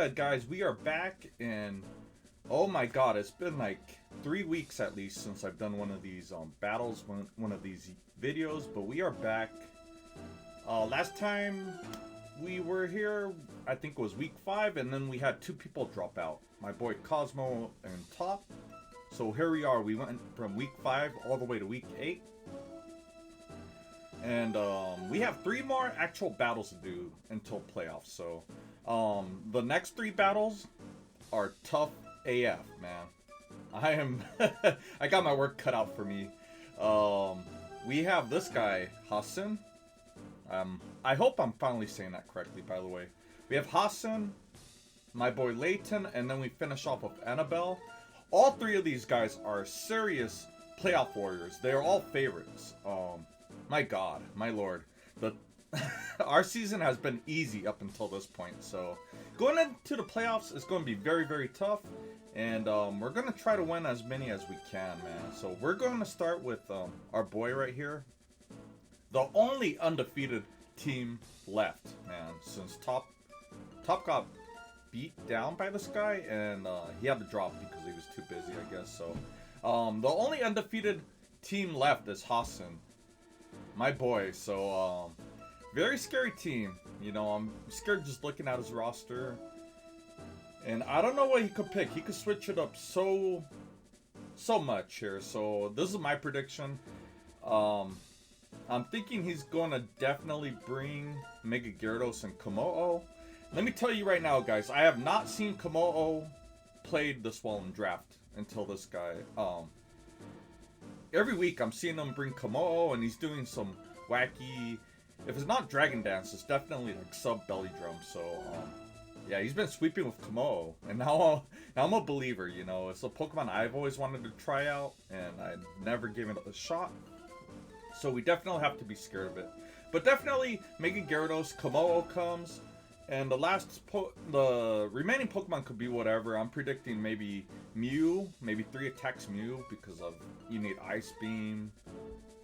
guys, we are back, and oh my god, it's been like 3 weeks at least since I've done one of these battles, one of these videos, but we are back. Last time we were here, I think it was week 5, and then we had 2 people drop out. My boy Cosmo and Top. So here we are, we went from week 5 all the way to week 8. And we have 3 more actual battles to do until playoffs. So the next 3 battles are tough AF, man. I got my work cut out for me. We have this guy, Hasin. I hope I'm finally saying that correctly, by the way. We have Hasin, my boy Layton, and then we finish off with Annabelle. All 3 of these guys are serious playoff warriors. They are all favorites. My god, my lord. Our season has been easy up until this point. So going into the playoffs is going to be very, very tough. And we're going to try to win as many as we can, man. So we're going to start with our boy right here. The only undefeated team left, man. Since Top got beat down by this guy. And he had to drop because he was too busy, I guess. So the only undefeated team left is Hasin. My boy, so very scary team. You know, I'm scared just looking at his roster. And I don't know what he could pick. He could switch it up so much here. So this is my prediction. I'm thinking he's going to definitely bring Mega Gyarados and Kommo-O. Let me tell you right now, guys, I have not seen Kommo-O played this well in draft until this guy. Every week I'm seeing him bring Kommo-O, and he's doing some wacky, if it's not Dragon Dance, it's definitely like sub belly drum. So yeah, he's been sweeping with Kommo-O, and now I'm a believer. You know, it's a Pokemon I've always wanted to try out, and I never gave it a shot. So we definitely have to be scared of it. But definitely Mega Gyarados, Kommo-O comes, and the remaining Pokemon could be whatever. I'm predicting maybe Mew, maybe 3 attacks Mew, because of you need Ice Beam,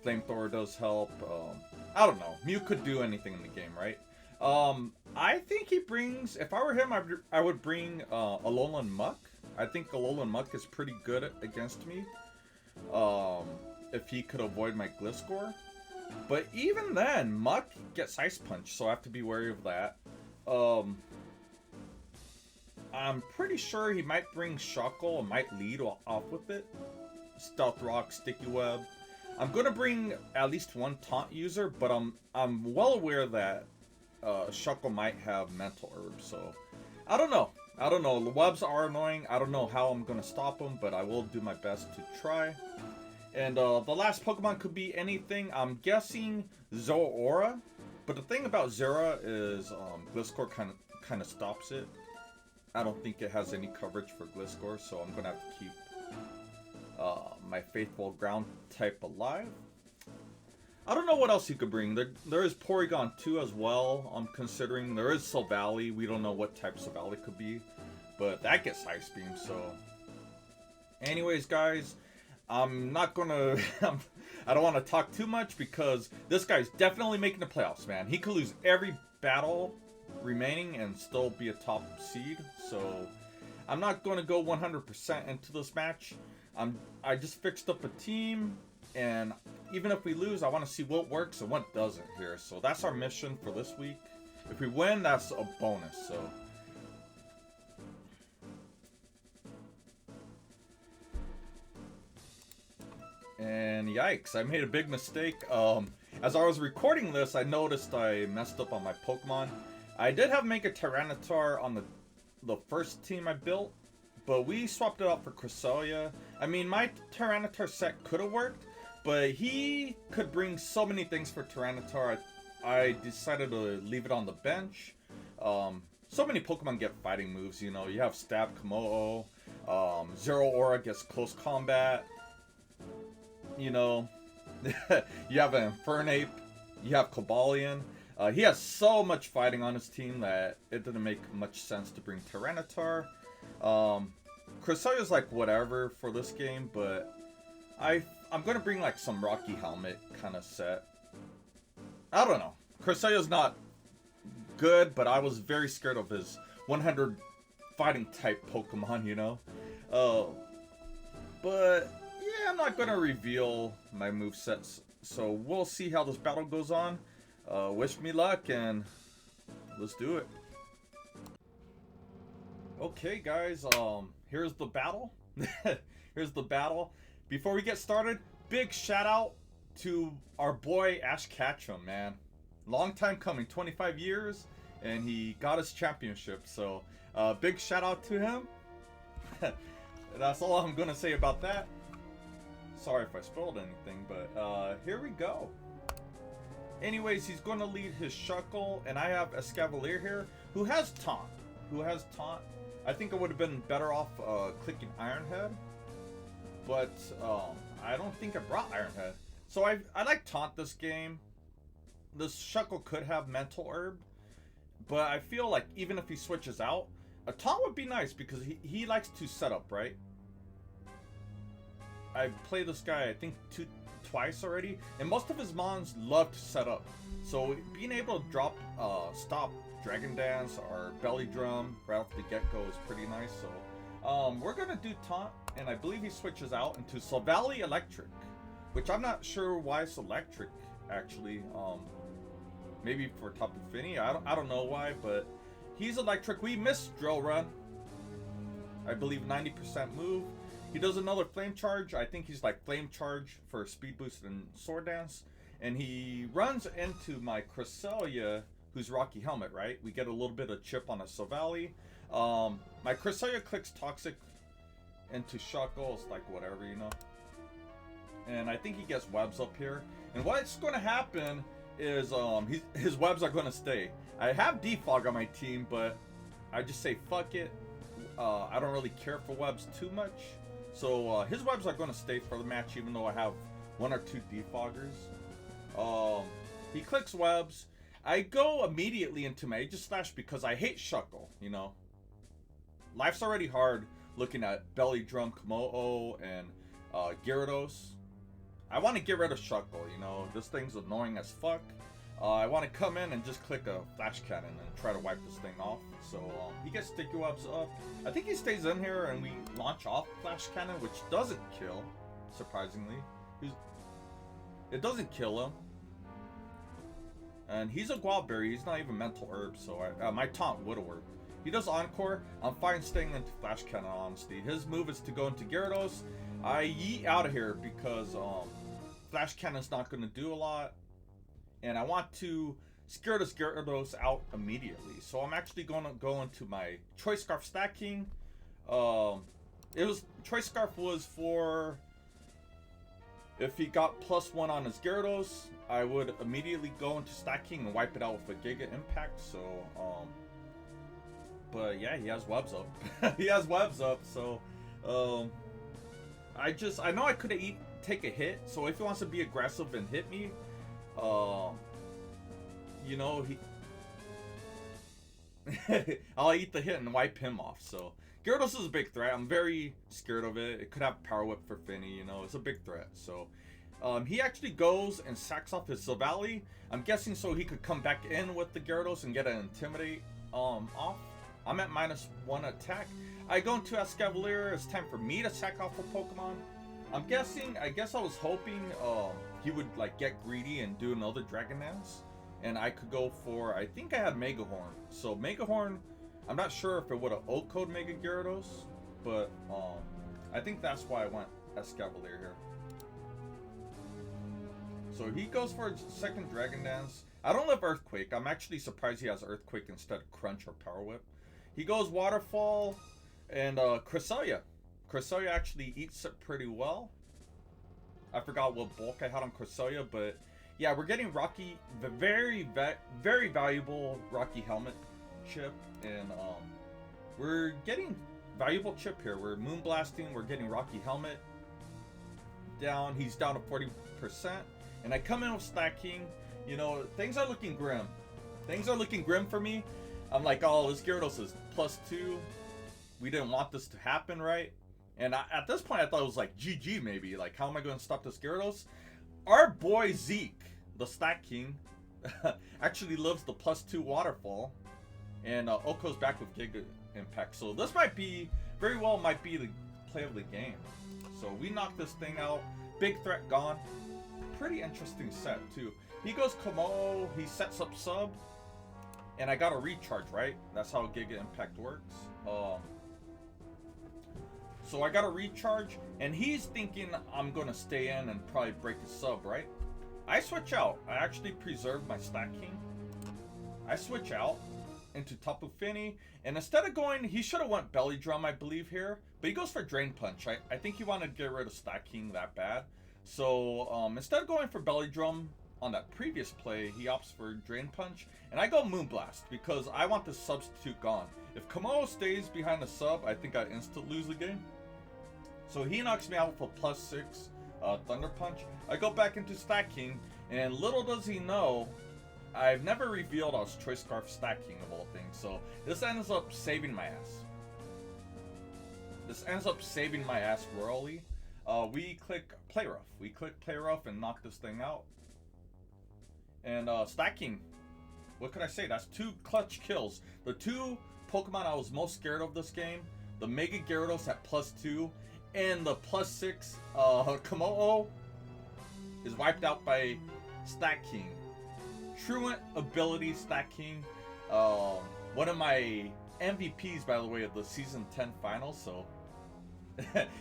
Flamethrower does help. I don't know. Mew could do anything in the game, right? I think he brings, if I were him, I would bring Alolan Muk. I think Alolan Muk is pretty good against me. If he could avoid my Gliscor. But even then, Muk gets Ice Punch, so I have to be wary of that. I'm pretty sure he might bring Shuckle and might lead off with it. Stealth Rock, Sticky Web. I'm gonna bring at least 1 taunt user, but I'm well aware that Shuckle might have Mental Herb, so I don't know. The webs are annoying. I don't know how I'm gonna stop them, but I will do my best to try. And the last Pokemon could be anything. I'm guessing Zeraora. But the thing about Zeraora is Gliscor kind of stops it. I don't think it has any coverage for Gliscor, so I'm gonna have to keep my faithful ground type alive. I don't know what else you could bring. There is Porygon 2 as well. I'm considering there is Silvally. We don't know what type Silvally could be, but that gets Ice Beam. So, anyways, guys, I'm not gonna. I don't want to talk too much because this guy's definitely making the playoffs, man. He could lose every battle remaining and still be a top seed. So I'm not going to go 100% into this match. I just fixed up a team, and even if we lose, I want to see what works and what doesn't here. So that's our mission for this week. If we win, that's a bonus. So. And yikes, I made a big mistake. As I was recording this, I noticed I messed up on my Pokemon. I did have Mega Tyranitar on the first team I built, but we swapped it out for Cresselia. I mean, my Tyranitar set could have worked, but he could bring so many things for Tyranitar. I decided to leave it on the bench. So many Pokemon get fighting moves, you know. You have Stab, Kommo-O, Zeraora gets close combat. You know, you have an Infernape, you have Cobalion. He has so much fighting on his team that it didn't make much sense to bring Tyranitar. Cresselia's like whatever for this game, but I'm gonna bring like some Rocky Helmet kind of set. I don't know. Cresselia's not good, but I was very scared of his 100 fighting type Pokemon, you know. But yeah, I'm not gonna reveal my movesets, so we'll see how this battle goes on. Wish me luck, and let's do it. Okay, guys, here's the battle. Here's the battle. Before we get started, big shout out to our boy Ash Ketchum, man. Long time coming, 25 years, and he got his championship. So, big shout out to him. That's all I'm gonna say about that. Sorry if I spoiled anything, but here we go. Anyways, he's going to lead his Shuckle, and I have Escavalier here, who has Taunt. I think I would have been better off clicking Iron Head, but I don't think I brought Iron Head. So I like Taunt this game. This Shuckle could have Mental Herb, but I feel like even if he switches out, a Taunt would be nice because he likes to set up, right? I've played this guy, I think, twice already, and most of his mons love to set up. So being able to drop, stop Dragon Dance or Belly Drum right off the get-go is pretty nice. So we're gonna do Taunt, and I believe he switches out into Silvally Electric, which I'm not sure why it's electric actually. Maybe for Tapu Fini, I don't know why, but he's electric. We missed Drill Run. I believe 90% move. He does another Flame Charge. I think he's like Flame Charge for Speed Boost and Sword Dance. And he runs into my Cresselia, who's Rocky Helmet, right? We get a little bit of chip on a Silvally. My Cresselia clicks Toxic into Shuckle. It's like whatever, you know. And I think he gets webs up here. And what's going to happen is his webs are going to stay. I have Defog on my team, but I just say fuck it. I don't really care for webs too much. So his webs are going to stay for the match, even though I have 1 or 2 defoggers. He clicks webs. I go immediately into my Aegislash because I hate Shuckle, you know. Life's already hard looking at Belly Drum, Kommo-O, and Gyarados. I want to get rid of Shuckle, you know. This thing's annoying as fuck. I want to come in and just click a Flash Cannon and try to wipe this thing off. So he gets Sticky Webs up. I think he stays in here and we launch off Flash Cannon, which doesn't kill, surprisingly. It doesn't kill him. And he's a Gualberry. He's not even Mental Herb, so my Taunt would have worked. He does Encore. I'm fine staying into Flash Cannon, honestly. His move is to go into Gyarados. I yeet out of here because Flash Cannon's not going to do a lot. And I want to scare this Gyarados out immediately. So I'm actually going to go into my Choice Scarf stacking. Choice Scarf was for if he got +1 on his Gyarados, I would immediately go into stacking and wipe it out with a Giga Impact. So, but yeah, he has webs up. He has webs up. So, I know I could have take a hit. So if he wants to be aggressive and hit me, you know, I'll eat the hit and wipe him off. So Gyarados is a big threat. I'm very scared of it. It could have Power Whip for Fini, you know. It's a big threat. So he actually goes and sacks off his Silvally. I'm guessing so he could come back in with the Gyarados and get an Intimidate off. I'm at -1 attack. I go into Escavalier. It's time for me to sack off a Pokemon. I guess I was hoping he would like get greedy and do another Dragon Dance, and I could go for, I think I had Mega Horn. So Mega Horn, I'm not sure if it would have O-code Mega Gyarados, but I think that's why I went Escavalier here. So he goes for a second Dragon Dance. I don't have Earthquake. I'm actually surprised he has Earthquake instead of Crunch or Power Whip. He goes Waterfall and Cresselia. Cresselia actually eats it pretty well. I forgot what bulk I had on Cresselia, but yeah, we're getting Rocky, the very valuable Rocky Helmet chip, and we're getting valuable chip here. We're Moonblasting, we're getting Rocky Helmet down. He's down to 40%, and I come in with stacking. You know, things are looking grim. Things are looking grim for me. I'm like, oh, this Gyarados is +2. We didn't want this to happen, right? And at this point, I thought it was like GG maybe. Like, how am I going to stop this Gyarados? Our boy Zeke, the Stack King, actually loves the +2 Waterfall. And Oko's back with Giga Impact. So this might be, very well might be the play of the game. So we knock this thing out. Big threat gone. Pretty interesting set too. He goes Kommo-O, he sets up sub. And I got a recharge, right? That's how Giga Impact works. So I got a recharge, and he's thinking I'm gonna stay in and probably break his sub, right? I switch out. I actually preserve my Slaking. I switch out into Tapu Fini, and instead of going, he should have went Belly Drum, I believe, here, but he goes for Drain Punch. I think he wanted to get rid of Slaking that bad. So instead of going for Belly Drum on that previous play, he opts for Drain Punch, and I go Moonblast because I want the substitute gone. If Kommo-O stays behind the sub, I think I instant lose the game. So he knocks me out with a +6 Thunder Punch. I go back into Slaking, and little does he know, I've never revealed I was Choice Scarf Slaking of all things, so this ends up saving my ass. This ends up saving my ass royally. We click Play Rough. We click Play Rough and knock this thing out. And Slaking, what could I say? That's 2 clutch kills. The 2 Pokemon I was most scared of this game, the Mega Gyarados at +2, and the +6 Kommo-O is wiped out by Slaking. Truant ability Slaking. One of my MVPs, by the way, of the Season 10 finals, so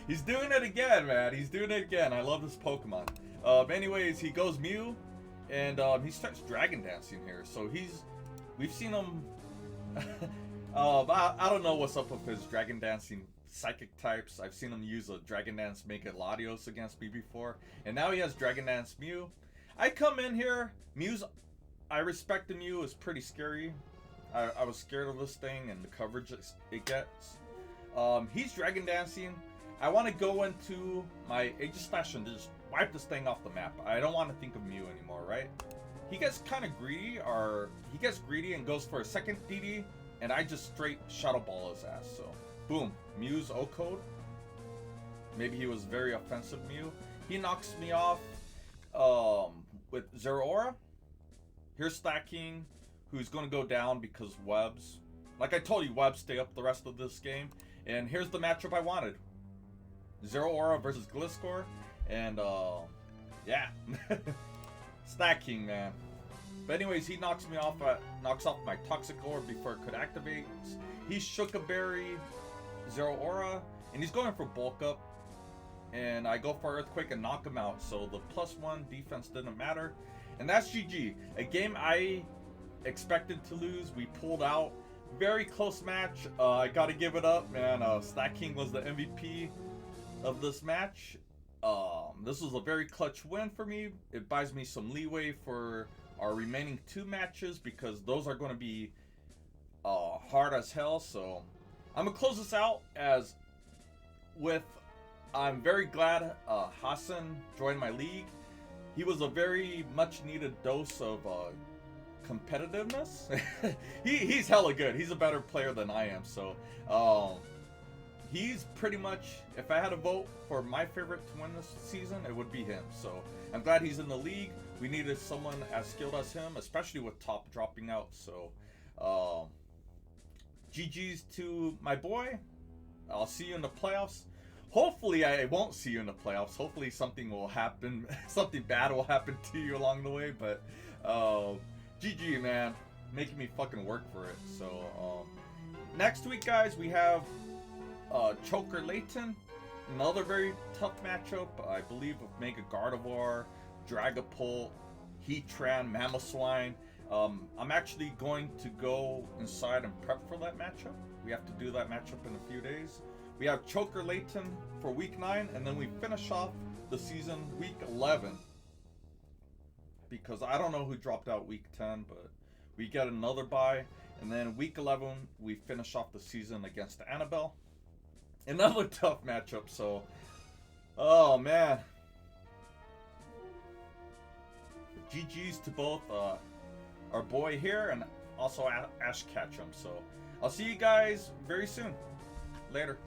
he's doing it again, man. He's doing it again. I love this Pokemon. Anyways, he goes Mew, and he starts Dragon Dancing here. So we've seen him. I don't know what's up with his Dragon Dancing psychic types. I've seen him use a Dragon Dance Mega Gyarados against me before, and now he has Dragon Dance Mew. I come in here, I respect the Mew, is pretty scary. I was scared of this thing and the coverage it gets. He's Dragon Dancing. I want to go into my Aegislash and just wipe this thing off the map. I don't want to think of Mew anymore, right? He gets kind of greedy, and goes for a second DD, and I just straight Shadow Ball his ass. So, boom, Mew's O-Code. Maybe he was very offensive Mew. He knocks me off with Zeraora. Here's Slaking, who's going to go down because webs. Like I told you, webs stay up the rest of this game. And here's the matchup I wanted. Zeraora versus Gliscor. And, yeah. Slaking, man. But anyways, he knocks me off, knocks off my Toxic Orb before it could activate. He's Shuckleberry, Zeraora, and he's going for Bulk Up. And I go for Earthquake and knock him out. So the +1 defense didn't matter. And that's GG. A game I expected to lose. We pulled out. Very close match. I gotta give it up, man. Slaking was the MVP of this match. This was a very clutch win for me. It buys me some leeway for our remaining 2 matches because those are going to be hard as hell. So I'm gonna close this out as with. I'm very glad Hasin joined my league. He was a very much needed dose of competitiveness. He's hella good. He's a better player than I am. So he's pretty much, if I had to vote for my favorite to win this season, it would be him. So I'm glad he's in the league. We needed someone as skilled as him, especially with Top dropping out. So GG's to my boy. I'll see you in the playoffs. Hopefully I won't see you in the playoffs. Hopefully something will happen, something bad will happen to you along the way, but GG, man. Making me fucking work for it. So next week, guys, we have Choker Layton, another very tough matchup, I believe, with Mega Gardevoir, Dragapult, Heatran, Mamoswine. I'm actually going to go inside and prep for that matchup. We have to do that matchup in a few days. We have Choker Layton for week 9, and then we finish off the season week 11. Because I don't know who dropped out week 10, but we get another bye. And then week 11, we finish off the season against Annabelle. Another tough matchup, so... Oh, man. GG's to both our boy here and also Ash Ketchum. So I'll see you guys very soon. Later.